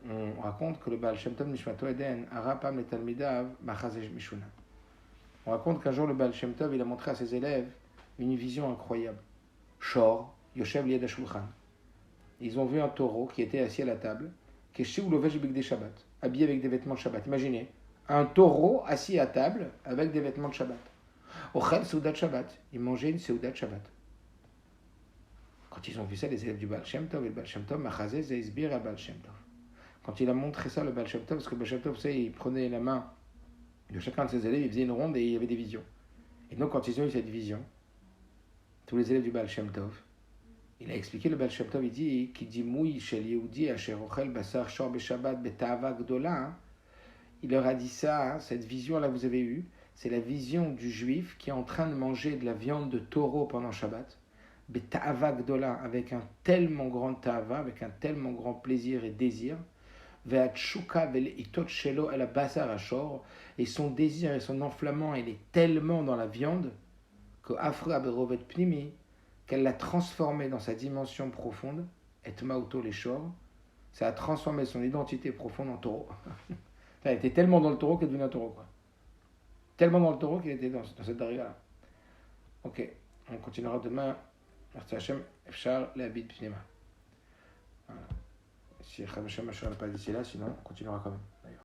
On raconte que le Baal Shem Tov Nishmato Eden Arapam le Talmidav Machazej Mishuna. On raconte qu'un jour le Baal Shem Tov il a montré à ses élèves une vision incroyable. Shor, Yoshev Lied HaShulchan. Ils ont vu un taureau qui était assis à la table, qui est chez Ulovej Bigdei Shabbat, habillé avec des vêtements de Shabbat. Imaginez, un taureau assis à table avec des vêtements de Shabbat. Ochel Seudat Shabbat, il mangeait une Seudat Shabbat. Quand ils ont vu ça, les élèves du Baal Shem Tov, et le Baal Shem Tov, Machazeh Zeisbir al Baal Shem Tov. Quand il a montré ça, le Baal Shem Tov, parce que le Baal Shem Tov, vous savez, il prenait la main de chacun de ses élèves, il faisait une ronde et il y avait des visions. Et donc, quand ils ont eu cette vision, tous les élèves du Baal Shem Tov, il a expliqué, le Baal Shem Tov, il dit Moui shel Yehudi asher ochel basar shor beshabbat beta'ava gdola. Il leur a dit ça, cette vision-là que vous avez eue, c'est la vision du juif qui est en train de manger de la viande de taureau pendant Shabbat. Beta'ava gdola, avec un tellement grand ta'ava, avec un tellement grand plaisir et désir. Ve'atshuka ve'leitot shelo ala basar ashor, et son désir et son enflammement, il est tellement dans la viande que Afra berovet pnimi, qu'elle l'a transformé dans sa dimension profonde, et mauto les shor, ça a transformé son identité profonde en taureau. Elle était tellement dans le taureau qu'elle est devenue un taureau, quoi. Tellement dans le taureau qu'il était dans cette dariga-là. Ok, on continuera demain. Merci Hachem, Efshar, Lehabit Pnima. Voilà. Si Hachem Hachem n'a pas d'ici là, sinon on continuera quand même.